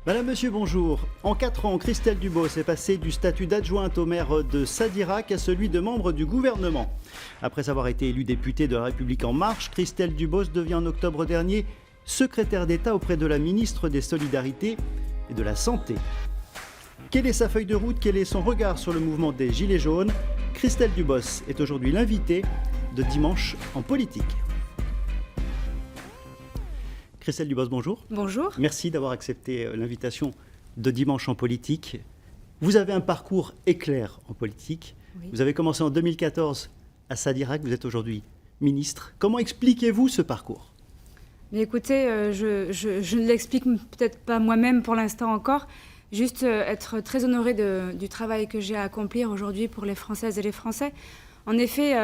Madame, monsieur, bonjour. En 4 ans, Christelle Dubos est passée du statut d'adjointe au maire de Sadirac à celui de membre du gouvernement. Après avoir été élue députée de La République En Marche, Christelle Dubos devient en octobre dernier secrétaire d'État auprès de la ministre des Solidarités et de la Santé. Quelle est sa feuille de route? Quel est son regard sur le mouvement des Gilets jaunes? Christelle Dubos est aujourd'hui l'invitée de Dimanche en politique. Christelle Dubos, bonjour. Bonjour. Merci d'avoir accepté l'invitation de Dimanche en politique. Vous avez un parcours éclair en politique. Oui. Vous avez commencé en 2014 à Sadirac, vous êtes aujourd'hui ministre. Comment expliquez-vous ce parcours? Mais écoutez, je ne l'explique peut-être pas moi-même pour l'instant encore. Juste être très honorée du travail que j'ai à accomplir aujourd'hui pour les Françaises et les Français. En effet,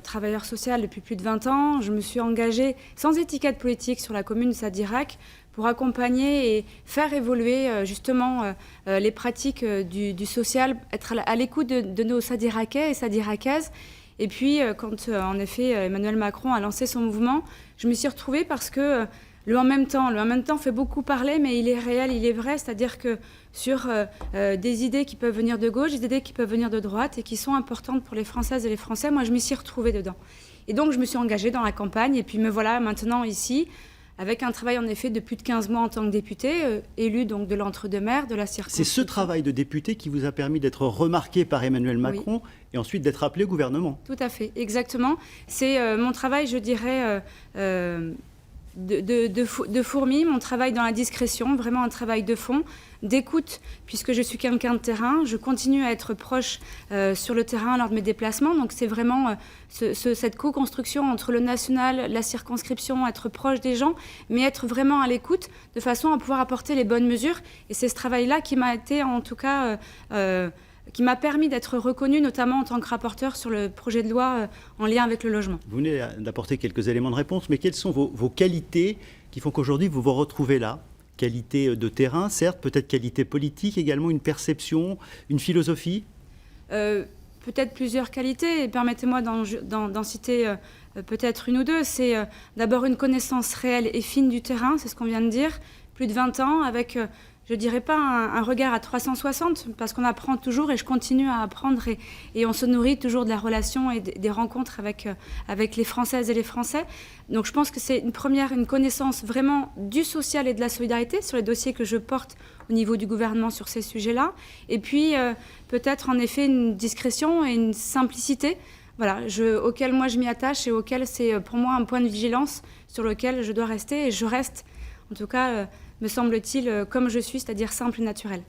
travailleur social depuis plus de 20 ans, je me suis engagée sans étiquette politique sur la commune de Sadirac pour accompagner et faire évoluer justement les pratiques du social, être à l'écoute de nos Sadiracais et Sadiracaises. Et puis, quand en effet Emmanuel Macron a lancé son mouvement, je me suis retrouvée parce que le en même temps fait beaucoup parler, mais il est réel, il est vrai, c'est-à-dire que sur des idées qui peuvent venir de gauche, des idées qui peuvent venir de droite et qui sont importantes pour les Françaises et les Français, moi je m'y suis retrouvée dedans. Et donc je me suis engagée dans la campagne et puis me voilà maintenant ici, avec un travail en effet de plus de 15 mois en tant que députée, élue donc de l'entre-deux-maires, de la circonscription. C'est ce travail de députée qui vous a permis d'être remarquée par Emmanuel Macron, oui, et ensuite d'être appelé au gouvernement. Tout à fait, exactement. C'est mon travail, je dirais... de fourmi, mon travail dans la discrétion, vraiment un travail de fond, d'écoute, puisque je suis quelqu'un de terrain. Je continue à être proche sur le terrain lors de mes déplacements. Donc c'est vraiment cette co-construction entre le national, la circonscription, être proche des gens, mais être vraiment à l'écoute de façon à pouvoir apporter les bonnes mesures. Et c'est ce travail-là qui m'a été en tout cas... qui m'a permis d'être reconnue, notamment en tant que rapporteur sur le projet de loi en lien avec le logement. Vous venez d'apporter quelques éléments de réponse, mais quelles sont vos qualités qui font qu'aujourd'hui vous vous retrouvez là? Qualité de terrain, certes, peut-être qualité politique, également une perception, une philosophie? Peut-être plusieurs qualités, et permettez-moi d'en citer peut-être une ou deux. C'est d'abord une connaissance réelle et fine du terrain, c'est ce qu'on vient de dire, plus de 20 ans avec... je ne dirais pas un regard à 360, parce qu'on apprend toujours et je continue à apprendre et on se nourrit toujours de la relation et des rencontres avec les Françaises et les Français. Donc je pense que c'est une connaissance vraiment du social et de la solidarité sur les dossiers que je porte au niveau du gouvernement sur ces sujets-là. Et puis peut-être en effet une discrétion et une simplicité, voilà, auquel moi je m'y attache et auquel c'est pour moi un point de vigilance sur lequel je dois rester et je reste en tout cas... me semble-t-il, comme je suis, c'est-à-dire simple et naturel.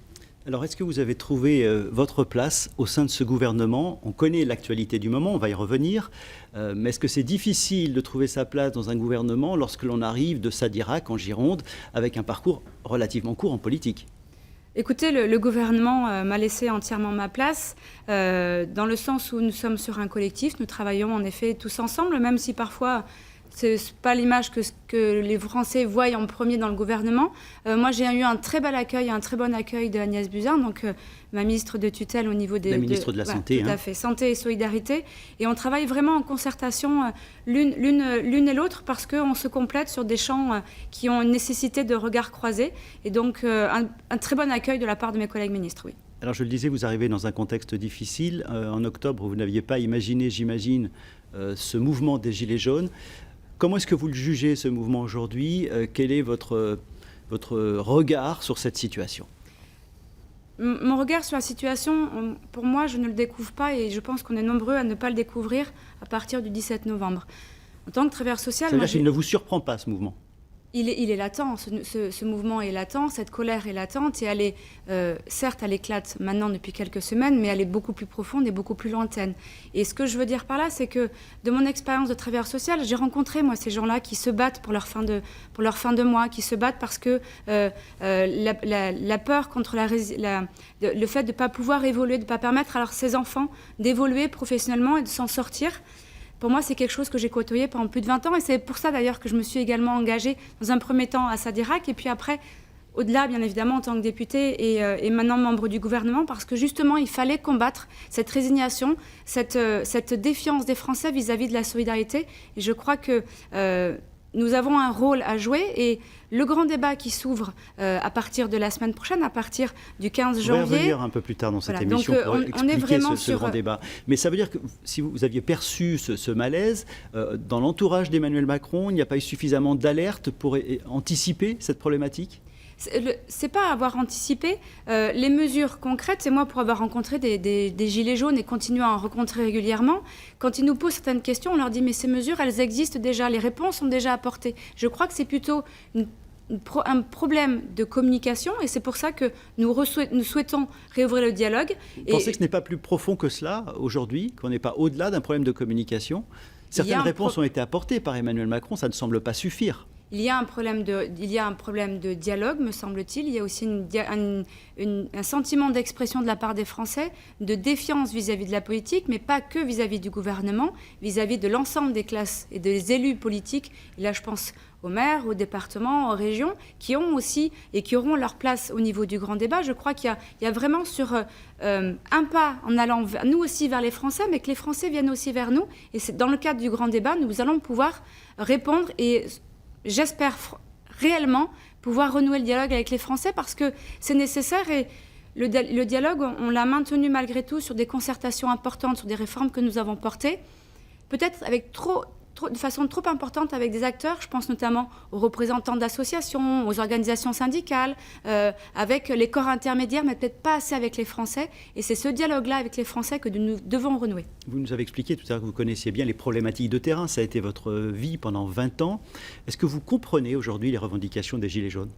Alors, est-ce que vous avez trouvé votre place au sein de ce gouvernement? On connaît l'actualité du moment, on va y revenir, mais est-ce que c'est difficile de trouver sa place dans un gouvernement lorsque l'on arrive de Sadirac, en Gironde, avec un parcours relativement court en politique? Écoutez, le gouvernement m'a laissé entièrement ma place, dans le sens où nous sommes sur un collectif, nous travaillons en effet tous ensemble, même si parfois... c'est pas l'image que les Français voient en premier dans le gouvernement. Moi, j'ai eu un très bel accueil, un très bon accueil de Agnès Buzyn, donc ma ministre de tutelle au niveau des... La ministre de la Santé. Tout à fait, Santé et Solidarité. Et on travaille vraiment en concertation l'une et l'autre parce qu'on se complète sur des champs qui ont une nécessité de regard croisé. Et donc, un très bon accueil de la part de mes collègues ministres, oui. Alors, je le disais, vous arrivez dans un contexte difficile. En octobre, vous n'aviez pas imaginé, j'imagine, ce mouvement des Gilets jaunes. Comment est-ce que vous le jugez, ce mouvement aujourd'hui? Quel est votre regard sur cette situation? Mon regard sur la situation, pour moi, je ne le découvre pas et je pense qu'on est nombreux à ne pas le découvrir à partir du 17 novembre. En tant que travailleur social... Ça veut dire qu'il ne vous surprend pas, ce mouvement? Il est latent, ce mouvement est latent, cette colère est latente et elle est, certes, elle éclate maintenant depuis quelques semaines, mais elle est beaucoup plus profonde et beaucoup plus lointaine. Et ce que je veux dire par là, c'est que de mon expérience de travailleur social, j'ai rencontré, moi, ces gens-là qui se battent pour leur fin de mois, qui se battent parce que la peur contre le fait de ne pas pouvoir évoluer, de ne pas permettre à ses enfants d'évoluer professionnellement et de s'en sortir. Pour moi, c'est quelque chose que j'ai côtoyé pendant plus de 20 ans et c'est pour ça d'ailleurs que je me suis également engagée dans un premier temps à Sadirac et puis après, au-delà bien évidemment en tant que députée et maintenant membre du gouvernement parce que justement il fallait combattre cette résignation, cette défiance des Français vis-à-vis de la solidarité et je crois que nous avons un rôle à jouer et le grand débat qui s'ouvre à partir de la semaine prochaine, à partir du 15 janvier... On va y revenir un peu plus tard dans cette émission pour expliquer ce grand débat. Mais ça veut dire que si vous aviez perçu ce malaise, dans l'entourage d'Emmanuel Macron, il n'y a pas eu suffisamment d'alerte pour anticiper cette problématique ? C'est pas avoir anticipé. Les mesures concrètes, c'est moi pour avoir rencontré des gilets jaunes et continuer à en rencontrer régulièrement. Quand ils nous posent certaines questions, on leur dit mais ces mesures, elles existent déjà, les réponses sont déjà apportées. Je crois que c'est plutôt un problème de communication et c'est pour ça que nous souhaitons réouvrir le dialogue. Vous pensez que ce n'est pas plus profond que cela aujourd'hui, qu'on n'est pas au-delà d'un problème de communication ? Certaines réponses ont été apportées par Emmanuel Macron, ça ne semble pas suffire. Il y a un problème de dialogue, me semble-t-il. Il y a aussi un sentiment d'expression de la part des Français, de défiance vis-à-vis de la politique, mais pas que vis-à-vis du gouvernement, vis-à-vis de l'ensemble des classes et des élus politiques. Et là, je pense aux maires, aux départements, aux régions, qui ont aussi et qui auront leur place au niveau du grand débat. Je crois qu'il y a vraiment sur un pas en allant nous aussi vers les Français, mais que les Français viennent aussi vers nous. Et c'est dans le cadre du grand débat, nous allons pouvoir répondre et j'espère réellement pouvoir renouer le dialogue avec les Français parce que c'est nécessaire et le dialogue, on l'a maintenu malgré tout sur des concertations importantes, sur des réformes que nous avons portées, peut-être avec de façon trop importante avec des acteurs, je pense notamment aux représentants d'associations, aux organisations syndicales, avec les corps intermédiaires, mais peut-être pas assez avec les Français. Et c'est ce dialogue-là avec les Français que nous devons renouer. Vous nous avez expliqué tout à l'heure que vous connaissiez bien les problématiques de terrain. Ça a été votre vie pendant 20 ans. Est-ce que vous comprenez aujourd'hui les revendications des Gilets jaunes ?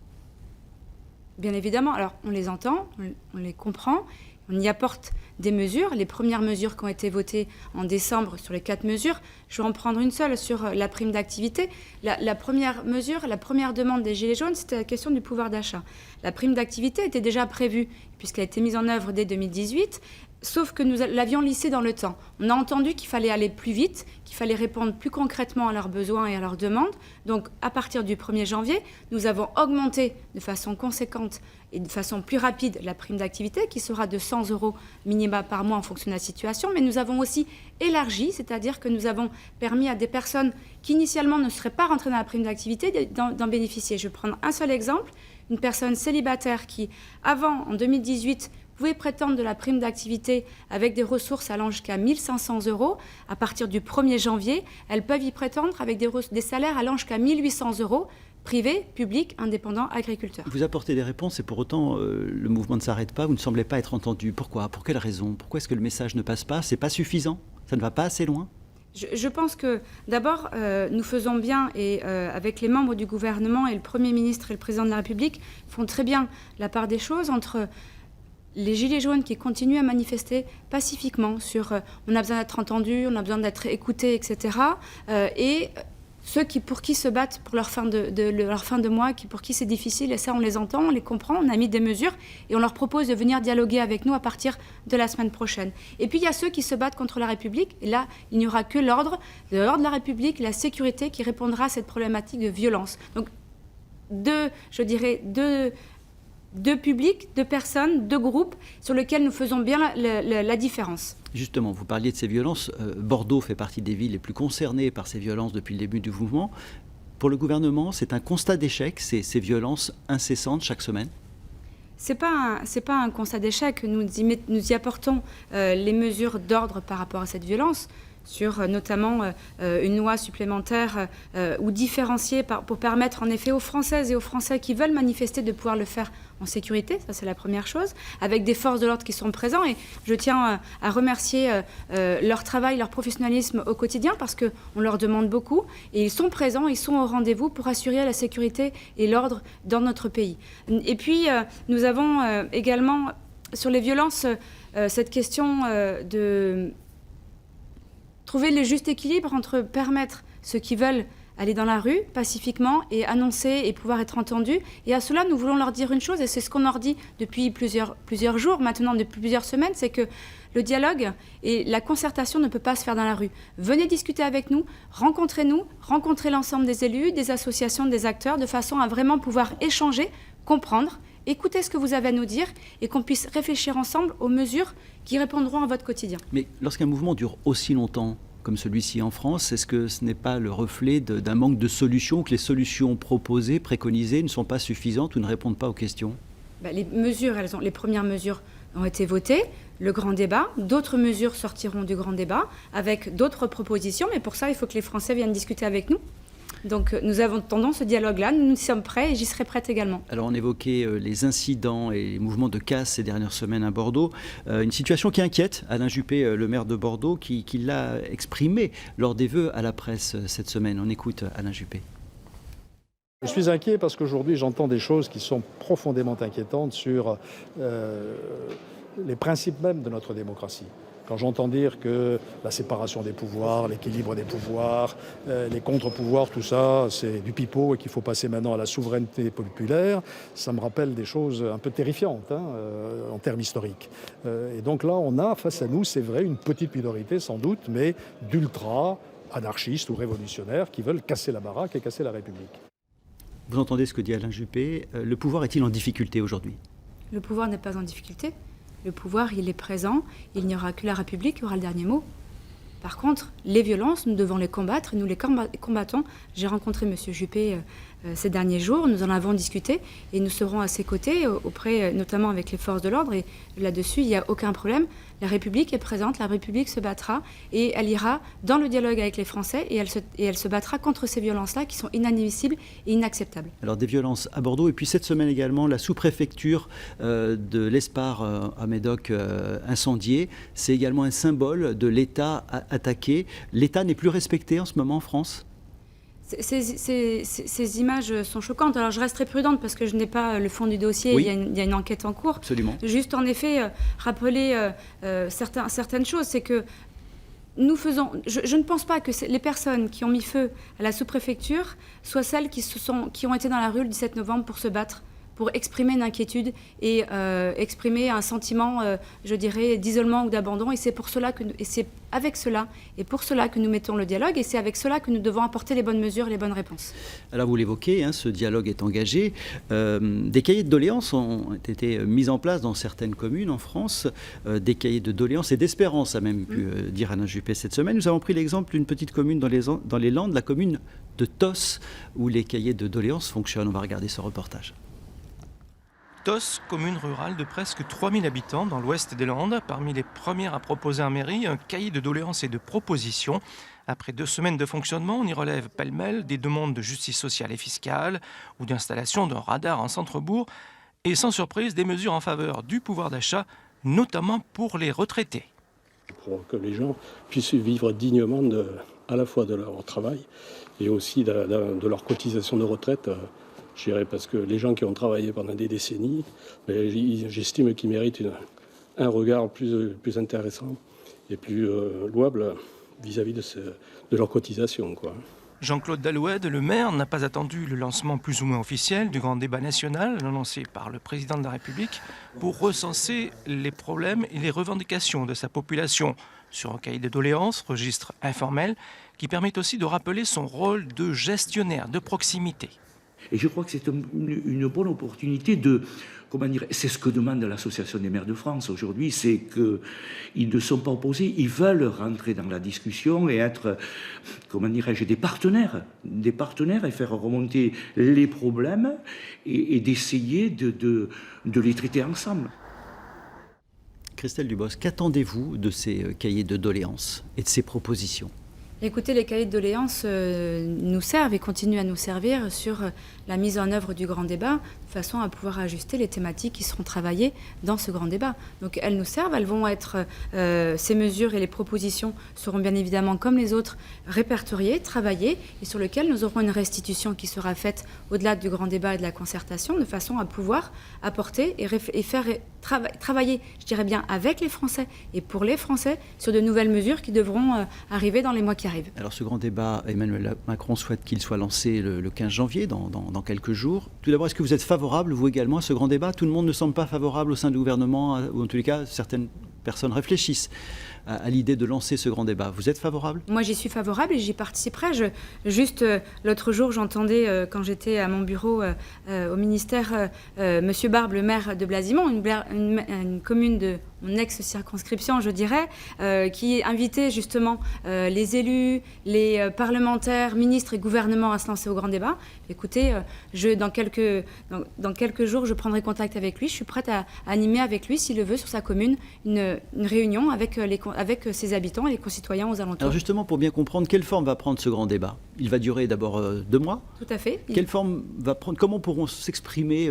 Bien évidemment. Alors, on les entend, on les comprend. On y apporte des mesures. Les premières mesures qui ont été votées en décembre sur les 4 mesures, je vais en prendre une seule sur la prime d'activité. La première mesure, la première demande des Gilets jaunes, c'était la question du pouvoir d'achat. La prime d'activité était déjà prévue puisqu'elle a été mise en œuvre dès 2018. Sauf que nous l'avions lissé dans le temps. On a entendu qu'il fallait aller plus vite, qu'il fallait répondre plus concrètement à leurs besoins et à leurs demandes. Donc, à partir du 1er janvier, nous avons augmenté de façon conséquente et de façon plus rapide la prime d'activité, qui sera de 100 € minima par mois en fonction de la situation. Mais nous avons aussi élargi, c'est-à-dire que nous avons permis à des personnes qui, initialement, ne seraient pas rentrées dans la prime d'activité d'en bénéficier. Je vais prendre un seul exemple. Une personne célibataire qui, avant, en 2018, pouvez prétendre de la prime d'activité avec des ressources allant jusqu'à 1 500 €. À partir du 1er janvier, elles peuvent y prétendre avec des salaires allant jusqu'à 1 800 €, privés, publics, indépendants, agriculteurs. Vous apportez des réponses et pour autant, le mouvement ne s'arrête pas. Vous ne semblez pas être entendu. Pourquoi ? Pour quelle raison ? Pourquoi est-ce que le message ne passe pas ? C'est pas suffisant ? Ça ne va pas assez loin ? Je pense que, d'abord, nous faisons bien, et avec les membres du gouvernement et le Premier ministre et le Président de la République, font très bien la part des choses entre les Gilets jaunes qui continuent à manifester pacifiquement sur on a besoin d'être entendu, on a besoin d'être écouté, etc. Et ceux pour qui se battent pour leur fin de mois, pour qui c'est difficile, et ça on les entend, on les comprend, on a mis des mesures et on leur propose de venir dialoguer avec nous à partir de la semaine prochaine. Et puis il y a ceux qui se battent contre la République, et là il n'y aura que l'ordre de la République, la sécurité qui répondra à cette problématique de violence. Donc deux publics, 2 personnes, 2 groupes sur lesquels nous faisons bien la différence. Justement, vous parliez de ces violences. Bordeaux fait partie des villes les plus concernées par ces violences depuis le début du mouvement. Pour le gouvernement, c'est un constat d'échec, ces violences incessantes chaque semaine ? C'est pas un constat d'échec. Nous y apportons les mesures d'ordre par rapport à cette violence, sur notamment une loi supplémentaire ou différenciée pour permettre en effet aux Françaises et aux Français qui veulent manifester de pouvoir le faire en sécurité, ça c'est la première chose, avec des forces de l'ordre qui sont présents. Et je tiens à remercier leur travail, leur professionnalisme au quotidien parce qu'on leur demande beaucoup et ils sont présents, ils sont au rendez-vous pour assurer la sécurité et l'ordre dans notre pays. Et puis nous avons également sur les violences cette question de trouver le juste équilibre entre permettre ceux qui veulent aller dans la rue pacifiquement et annoncer et pouvoir être entendus. Et à cela, nous voulons leur dire une chose, et c'est ce qu'on leur dit depuis plusieurs jours, maintenant depuis plusieurs semaines, c'est que le dialogue et la concertation ne peut pas se faire dans la rue. Venez discuter avec nous, rencontrez l'ensemble des élus, des associations, des acteurs, de façon à vraiment pouvoir échanger, comprendre, écoutez ce que vous avez à nous dire et qu'on puisse réfléchir ensemble aux mesures qui répondront à votre quotidien. Mais lorsqu'un mouvement dure aussi longtemps, comme celui-ci en France, est-ce que ce n'est pas le reflet d'un manque de solutions, que les solutions proposées, préconisées ne sont pas suffisantes ou ne répondent pas aux questions? Les mesures, les premières mesures ont été votées, le grand débat, d'autres mesures sortiront du grand débat avec d'autres propositions, mais pour ça, il faut que les Français viennent discuter avec nous. Donc nous avons tendance ce dialogue-là, nous sommes prêts et j'y serai prête également. Alors on évoquait les incidents et les mouvements de casse ces dernières semaines à Bordeaux. Une situation qui inquiète Alain Juppé, le maire de Bordeaux, qui l'a exprimé lors des vœux à la presse cette semaine. On écoute Alain Juppé. Je suis inquiet parce qu'aujourd'hui j'entends des choses qui sont profondément inquiétantes sur les principes mêmes de notre démocratie. Quand j'entends dire que la séparation des pouvoirs, l'équilibre des pouvoirs, les contre-pouvoirs, tout ça, c'est du pipeau et qu'il faut passer maintenant à la souveraineté populaire, ça me rappelle des choses un peu terrifiantes en termes historiques. Et donc là, on a face à nous, c'est vrai, une petite minorité sans doute, mais d'ultra-anarchistes ou révolutionnaires qui veulent casser la baraque et casser la République. Vous entendez ce que dit Alain Juppé. Le pouvoir est-il en difficulté aujourd'hui? Le pouvoir n'est pas en difficulté. Le pouvoir, il est présent, il n'y aura que la République qui aura le dernier mot. Par contre, les violences, nous devons les combattre, et nous les combattons. J'ai rencontré M. Juppé ces derniers jours, nous en avons discuté, et nous serons à ses côtés, auprès, notamment avec les forces de l'ordre, et là-dessus, il n'y a aucun problème. La République est présente, la République se battra, et elle ira dans le dialogue avec les Français, et elle se battra contre ces violences-là qui sont inadmissibles et inacceptables. Alors des violences à Bordeaux, et puis cette semaine également, la sous-préfecture de l'Espar à Médoc incendiée. C'est également un symbole de l'État attaqué. L'État n'est plus respecté en ce moment en France? Ces images sont choquantes. Alors je reste très prudente parce que je n'ai pas le fond du dossier, oui. Il y a une enquête en cours. Absolument. Juste en effet, rappeler certaines choses, c'est que nous faisons... Je ne pense pas que les personnes qui ont mis feu à la sous-préfecture soient celles qui ont été dans la rue le 17 novembre pour se battre, pour exprimer une inquiétude et exprimer un sentiment, je dirais, d'isolement ou d'abandon. Et c'est avec cela et pour cela que nous mettons le dialogue, et c'est avec cela que nous devons apporter les bonnes mesures et les bonnes réponses. Alors vous l'évoquez, ce dialogue est engagé. Des cahiers de doléances ont été mis en place dans certaines communes en France, des cahiers de doléances et d'espérance, a même pu dire Alain Juppé cette semaine. Nous avons pris l'exemple d'une petite commune dans les Landes, la commune de Tos, où les cahiers de doléances fonctionnent. On va regarder ce reportage. Tos, commune rurale de presque 3000 habitants dans l'ouest des Landes, parmi les premières à proposer en mairie un cahier de doléances et de propositions. Après 2 semaines de fonctionnement, on y relève pêle-mêle des demandes de justice sociale et fiscale ou d'installation d'un radar en centre-bourg et sans surprise des mesures en faveur du pouvoir d'achat, notamment pour les retraités. Pour que les gens puissent vivre dignement à la fois de leur travail et aussi de leur cotisation de retraite. Je dirais parce que les gens qui ont travaillé pendant des décennies, j'estime qu'ils méritent un regard plus intéressant et plus louable vis-à-vis de leur cotisation, quoi. Jean-Claude Daloued, le maire, n'a pas attendu le lancement plus ou moins officiel du grand débat national annoncé par le président de la République pour recenser les problèmes et les revendications de sa population sur un cahier de doléances, registre informel, qui permet aussi de rappeler son rôle de gestionnaire de proximité. Et je crois que c'est une bonne opportunité de, c'est ce que demande l'Association des maires de France aujourd'hui, c'est qu'ils ne sont pas opposés, ils veulent rentrer dans la discussion et être, des partenaires et faire remonter les problèmes et d'essayer de les traiter ensemble. Christelle Dubos, qu'attendez-vous de ces cahiers de doléances et de ces propositions ? Écoutez, les cahiers de doléances nous servent et continuent à nous servir sur la mise en œuvre du grand débat, de façon à pouvoir ajuster les thématiques qui seront travaillées dans ce grand débat. Donc elles nous servent, elles vont être, ces mesures et les propositions seront bien évidemment, comme les autres, répertoriées, travaillées, et sur lesquelles nous aurons une restitution qui sera faite au-delà du grand débat et de la concertation, de façon à pouvoir apporter et faire travailler, je dirais bien, avec les Français et pour les Français, sur de nouvelles mesures qui devront arriver dans les mois qui arrivent. Alors ce grand débat, Emmanuel Macron souhaite qu'il soit lancé le 15 janvier, dans quelques jours. Tout d'abord, est-ce que vous êtes favorable, vous également, à ce grand débat ? Tout le monde ne semble pas favorable au sein du gouvernement, ou en tous les cas, certaines personnes réfléchissent à l'idée de lancer ce grand débat. Vous êtes favorable ? Moi, j'y suis favorable et j'y participerai. Juste l'autre jour, j'entendais, quand j'étais à mon bureau au ministère, Monsieur Barbe, le maire de Blasimont, une commune de mon ex-circonscription, je dirais, qui invitait justement les élus, les parlementaires, ministres et gouvernements à se lancer au grand débat. Écoutez, dans quelques jours, je prendrai contact avec lui. Je suis prête à animer avec lui, s'il le veut, sur sa commune, une réunion avec ses habitants et les concitoyens aux alentours. Alors justement, pour bien comprendre, quelle forme va prendre ce grand débat ? Il va durer d'abord 2 mois ? Tout à fait. Quelle forme va prendre ? Comment pourront s'exprimer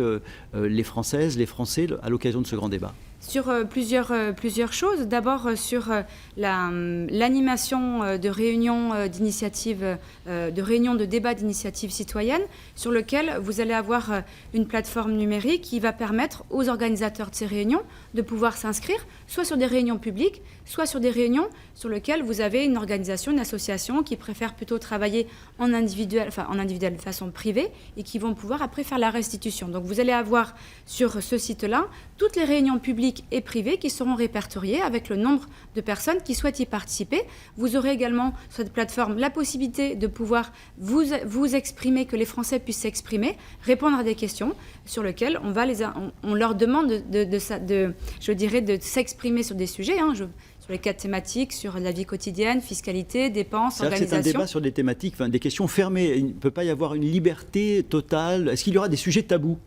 les Françaises, les Français à l'occasion de ce grand débat ? Sur plusieurs choses. D'abord sur l'animation de réunions d'initiatives, de réunions de débats d'initiatives citoyennes, sur lequel vous allez avoir une plateforme numérique qui va permettre aux organisateurs de ces réunions de pouvoir s'inscrire, soit sur des réunions publiques, soit sur des réunions sur lesquelles vous avez une organisation, une association qui préfère plutôt travailler en individuel de façon privée et qui vont pouvoir après faire la restitution. Donc vous allez avoir sur ce site-là toutes les réunions publiques et privées qui seront répertoriées avec le nombre de personnes qui souhaitent y participer. Vous aurez également sur cette plateforme la possibilité de pouvoir vous exprimer, que les Français puissent s'exprimer, répondre à des questions sur lesquelles on leur demande de s'exprimer sur des sujets, sur les 4 thématiques, sur la vie quotidienne, fiscalité, dépenses, organisation. C'est un débat sur des thématiques, des questions fermées. Il ne peut pas y avoir une liberté totale. Est-ce qu'il y aura des sujets tabous ?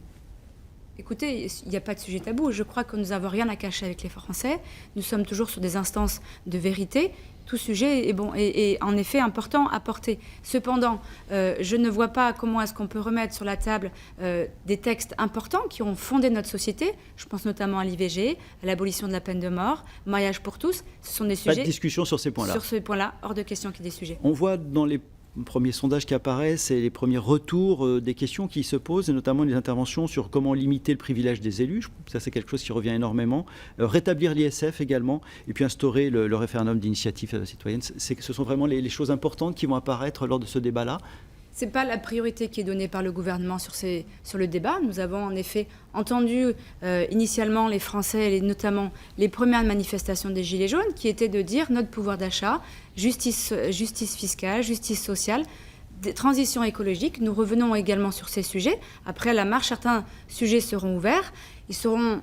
Écoutez, il n'y a pas de sujet tabou. Je crois que nous n'avons rien à cacher avec les Français. Nous sommes toujours sur des instances de vérité. Tout sujet est en effet important à porter. Cependant, je ne vois pas comment est-ce qu'on peut remettre sur la table des textes importants qui ont fondé notre société. Je pense notamment à l'IVG, à l'abolition de la peine de mort, mariage pour tous. Ce sont des sujets... Pas de discussion sur ces points-là. Sur ces points-là, hors de question qu'il y ait des sujets. On voit dans les premiers sondages qui apparaissent et les premiers retours des questions qui se posent, et notamment des interventions sur comment limiter le privilège des élus. Ça, c'est quelque chose qui revient énormément. Rétablir l'ISF également, et puis instaurer le référendum d'initiative citoyenne. Ce sont vraiment les choses importantes qui vont apparaître lors de ce débat-là. Ce n'est pas la priorité qui est donnée par le gouvernement sur le débat. Nous avons en effet entendu initialement les Français, et notamment les premières manifestations des Gilets jaunes, qui étaient de dire notre pouvoir d'achat, justice fiscale, justice sociale, transition écologique. Nous revenons également sur ces sujets. Après la marche, certains sujets seront ouverts. Ils seront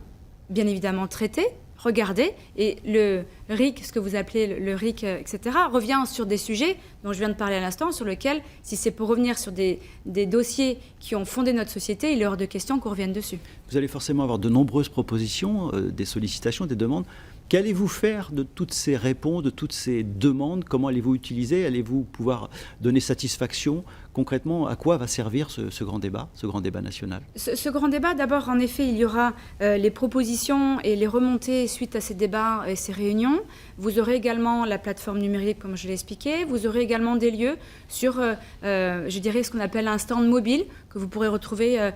bien évidemment traités, regardez, et le RIC, ce que vous appelez le RIC, etc., revient sur des sujets dont je viens de parler à l'instant, sur lesquels, si c'est pour revenir sur des dossiers qui ont fondé notre société, il est hors de question qu'on revienne dessus. Vous allez forcément avoir de nombreuses propositions, des sollicitations, des demandes. Qu'allez-vous faire de toutes ces réponses, de toutes ces demandes ? Comment allez-vous utiliser ? Allez-vous pouvoir donner satisfaction ? Concrètement, à quoi va servir ce grand débat national ? Ce grand débat, d'abord, en effet, il y aura les propositions et les remontées suite à ces débats et ces réunions. Vous aurez également la plateforme numérique, comme je l'ai expliqué. Vous aurez également des lieux sur, je dirais, ce qu'on appelle un stand mobile, que vous pourrez retrouver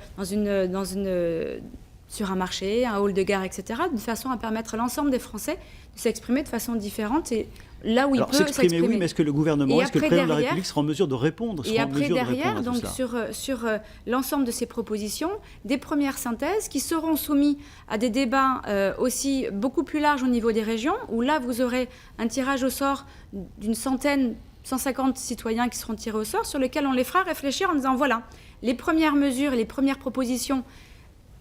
sur un marché, un hall de gare, etc., de façon à permettre à l'ensemble des Français de s'exprimer de façon différente et là où il peut s'exprimer. Oui, mais est-ce que le gouvernement, est-ce que le président de la République sera en mesure de répondre ? Et après, derrière, donc sur l'ensemble de ces propositions, des premières synthèses qui seront soumises à des débats aussi beaucoup plus larges au niveau des régions, où là, vous aurez un tirage au sort d'une 150 citoyens qui seront tirés au sort, sur lesquels on les fera réfléchir en disant, voilà, les premières mesures, les premières propositions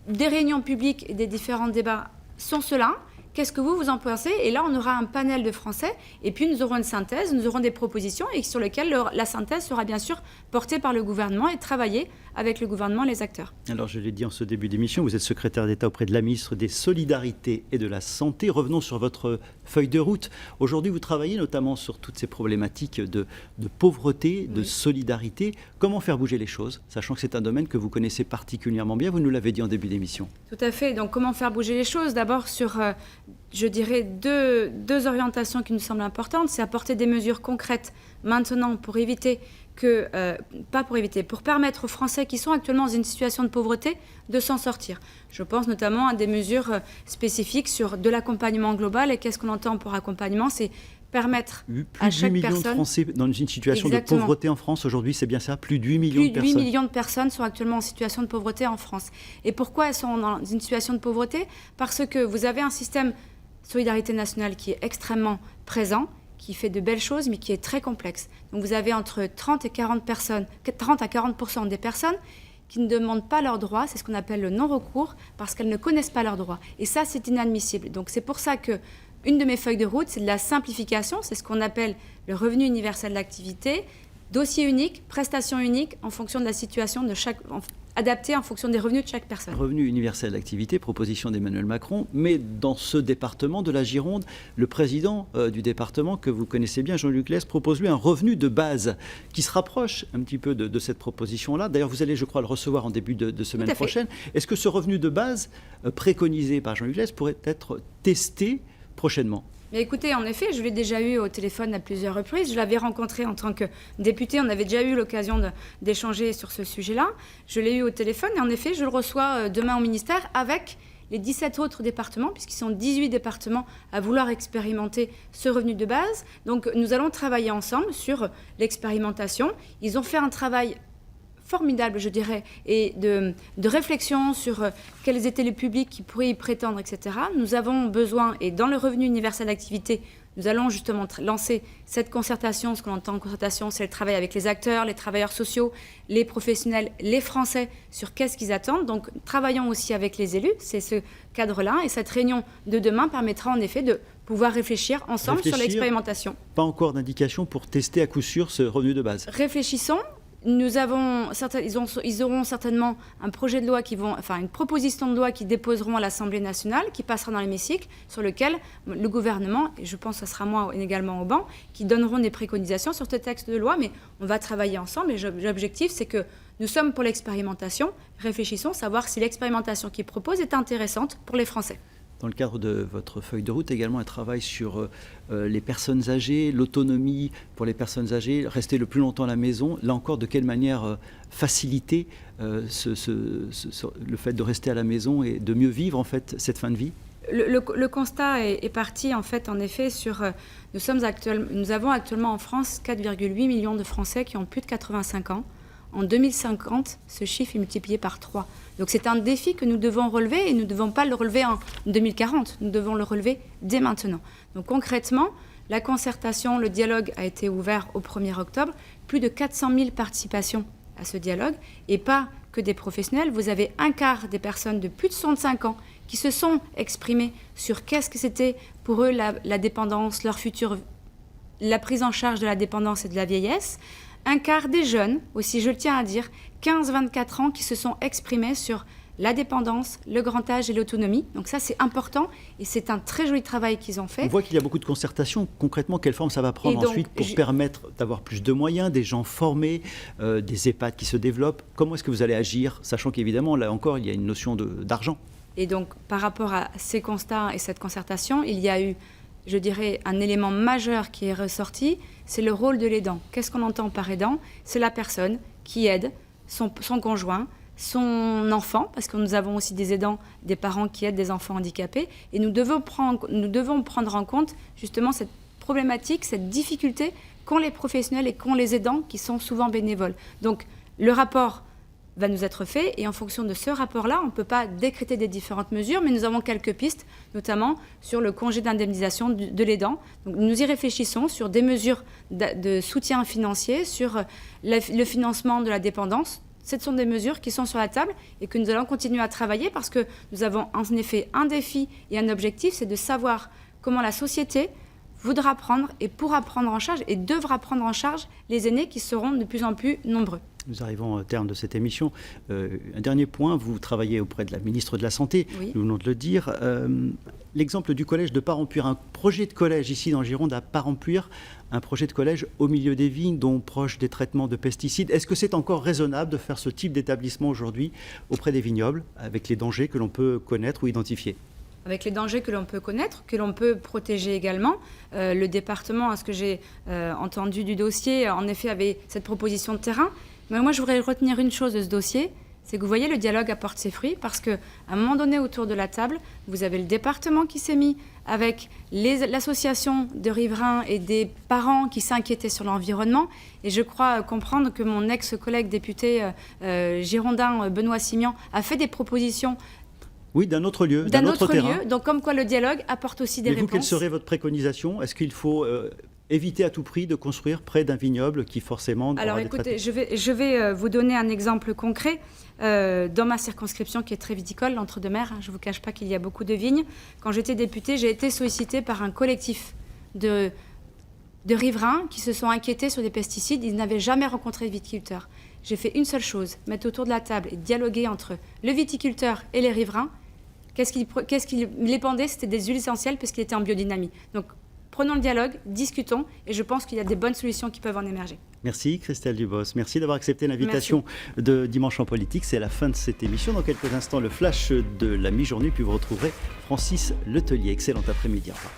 des réunions publiques et des différents débats sont ceux-là. Qu'est-ce que vous en pensez ? Et là, on aura un panel de Français, et puis nous aurons une synthèse, nous aurons des propositions, et sur lesquelles la synthèse sera bien sûr portée par le gouvernement et travaillée avec le gouvernement et les acteurs. Alors, je l'ai dit en ce début d'émission, vous êtes secrétaire d'État auprès de la ministre des Solidarités et de la Santé. Revenons sur votre feuille de route. Aujourd'hui, vous travaillez notamment sur toutes ces problématiques de pauvreté, de solidarité. Comment faire bouger les choses, sachant que c'est un domaine que vous connaissez particulièrement bien, vous nous l'avez dit en début d'émission. Tout à fait. Donc, comment faire bouger les choses ? D'abord, sur, je dirais, deux orientations qui nous semblent importantes. C'est apporter des mesures concrètes maintenant pour éviter pour permettre aux Français qui sont actuellement dans une situation de pauvreté de s'en sortir. Je pense notamment à des mesures spécifiques sur de l'accompagnement global. Et qu'est-ce qu'on entend pour accompagnement ? C'est permettre à chaque personne... Plus de 8 millions de Français dans une situation de pauvreté en France aujourd'hui, c'est bien ça ? Plus de 8 millions de personnes. Plus de 8 millions de personnes sont actuellement en situation de pauvreté en France. Et pourquoi elles sont dans une situation de pauvreté ? Parce que vous avez un système Solidarité nationale qui est extrêmement présent, qui fait de belles choses, mais qui est très complexe. Donc vous avez entre 30 à 40% des personnes qui ne demandent pas leurs droits, c'est ce qu'on appelle le non-recours, parce qu'elles ne connaissent pas leurs droits. Et ça, c'est inadmissible. Donc c'est pour ça que une de mes feuilles de route, c'est de la simplification, c'est ce qu'on appelle le revenu universel d'activité, dossier unique, prestation unique, en fonction de la situation de chaque... adapté en fonction des revenus de chaque personne. Revenu universel d'activité, proposition d'Emmanuel Macron, mais dans ce département de la Gironde, le président du département, que vous connaissez bien, Jean-Luc Lez, propose lui un revenu de base qui se rapproche un petit peu de cette proposition-là. D'ailleurs, vous allez, je crois, le recevoir en début de semaine prochaine. Est-ce que ce revenu de base préconisé par Jean-Luc Lez pourrait être testé prochainement ? Mais écoutez, en effet, je l'ai déjà eu au téléphone à plusieurs reprises. Je l'avais rencontré en tant que député. On avait déjà eu l'occasion d'échanger sur ce sujet-là. Je l'ai eu au téléphone et en effet, je le reçois demain au ministère avec les 17 autres départements, puisqu'ils sont 18 départements à vouloir expérimenter ce revenu de base. Donc nous allons travailler ensemble sur l'expérimentation. Ils ont fait un travail formidable, je dirais, et de réflexion sur quels étaient les publics qui pourraient y prétendre, etc. Nous avons besoin, et dans le revenu universel d'activité, nous allons justement lancer cette concertation. Ce qu'on entend en concertation, c'est le travail avec les acteurs, les travailleurs sociaux, les professionnels, les Français, sur qu'est-ce qu'ils attendent. Donc, travaillons aussi avec les élus, c'est ce cadre-là, et cette réunion de demain permettra en effet de pouvoir réfléchir ensemble sur l'expérimentation. Pas encore d'indication pour tester à coup sûr ce revenu de base. Réfléchissons. Ils auront certainement un projet de loi une proposition de loi qu'ils déposeront à l'Assemblée nationale, qui passera dans l'hémicycle, sur lequel le gouvernement, et je pense que ce sera moi également au banc, qui donneront des préconisations sur ce texte de loi, mais on va travailler ensemble. Et l'objectif, c'est que nous sommes pour l'expérimentation. Réfléchissons, savoir si l'expérimentation qu'ils proposent est intéressante pour les Français. Dans le cadre de votre feuille de route, également un travail sur les personnes âgées, l'autonomie pour les personnes âgées, rester le plus longtemps à la maison. Là encore, de quelle manière faciliter le fait de rester à la maison et de mieux vivre en fait cette fin de vie ? Le constat est parti en effet sur... Nous avons actuellement en France 4,8 millions de Français qui ont plus de 85 ans. En 2050, ce chiffre est multiplié par 3. Donc c'est un défi que nous devons relever et nous ne devons pas le relever en 2040. Nous devons le relever dès maintenant. Donc concrètement, la concertation, le dialogue a été ouvert au 1er octobre. Plus de 400 000 participations à ce dialogue et pas que des professionnels. Vous avez un quart des personnes de plus de 65 ans qui se sont exprimées sur qu'est-ce que c'était pour eux la dépendance, leur futur, la prise en charge de la dépendance et de la vieillesse. Un quart des jeunes, aussi je le tiens à dire, 15-24 ans, qui se sont exprimés sur la dépendance, le grand âge et l'autonomie. Donc ça, c'est important et c'est un très joli travail qu'ils ont fait. On voit qu'il y a beaucoup de concertation. Concrètement, quelle forme ça va prendre ensuite pour permettre d'avoir plus de moyens, des gens formés, des EHPAD qui se développent ? Comment est-ce que vous allez agir, sachant qu'évidemment, là encore, il y a une notion d'argent ? Et donc, par rapport à ces constats et cette concertation, il y a eu, je dirais, un élément majeur qui est ressorti, c'est le rôle de l'aidant. Qu'est-ce qu'on entend par aidant ? C'est la personne qui aide son conjoint, son enfant, parce que nous avons aussi des aidants, des parents qui aident des enfants handicapés, et nous devons prendre en compte justement cette problématique, cette difficulté qu'ont les professionnels et qu'ont les aidants qui sont souvent bénévoles. Donc le rapport va nous être fait et en fonction de ce rapport-là, on ne peut pas décréter des différentes mesures, mais nous avons quelques pistes, notamment sur le congé d'indemnisation de l'aidant. Donc nous y réfléchissons sur des mesures de soutien financier, sur le financement de la dépendance. Ce sont des mesures qui sont sur la table et que nous allons continuer à travailler parce que nous avons en effet un défi et un objectif, c'est de savoir comment la société voudra prendre et pourra prendre en charge et devra prendre en charge les aînés qui seront de plus en plus nombreux. Nous arrivons au terme de cette émission. Un dernier point, vous travaillez auprès de la ministre de la Santé, oui. Nous venons de le dire. L'exemple du collège de Parempuire, un projet de collège ici dans Gironde à Parempuire, un projet de collège au milieu des vignes, dont proche des traitements de pesticides. Est-ce que c'est encore raisonnable de faire ce type d'établissement aujourd'hui auprès des vignobles, avec les dangers que l'on peut connaître ou identifier ? Avec les dangers que l'on peut connaître, que l'on peut protéger également. Le département, à ce que j'ai entendu du dossier, en effet avait cette proposition de terrain. Mais moi, je voudrais retenir une chose de ce dossier, c'est que vous voyez, le dialogue apporte ses fruits parce qu'à un moment donné, autour de la table, vous avez le département qui s'est mis avec l'association de riverains et des parents qui s'inquiétaient sur l'environnement. Et je crois comprendre que mon ex-collègue député girondin Benoît Simian a fait des propositions Oui, d'un autre lieu, d'un autre terrain. lieu. Donc comme quoi le dialogue apporte aussi des Et vous, réponses. quelle serait votre préconisation? Est-ce qu'il faut éviter à tout prix de construire près d'un vignoble qui forcément Alors aura des écoutez, traitements? je vais vous donner un exemple concret. Dans ma circonscription qui est très viticole, l'Entre-deux-Mers, je ne vous cache pas qu'il y a beaucoup de vignes. Quand j'étais députée, j'ai été sollicitée par un collectif de riverains qui se sont inquiétés sur des pesticides. Ils n'avaient jamais rencontré de viticulteur. J'ai fait une seule chose, mettre autour de la table et dialoguer entre le viticulteur et les riverains. Qu'est-ce qui les pendait? C'était des huiles essentielles parce qu'il était en biodynamie. Donc prenons le dialogue, discutons, et je pense qu'il y a des bonnes solutions qui peuvent en émerger. Merci Christelle Dubos, merci d'avoir accepté l'invitation de Dimanche en politique. C'est la fin de cette émission. Dans quelques instants, le flash de la mi-journée, puis vous retrouverez Francis Letellier. Excellent après-midi. Au revoir.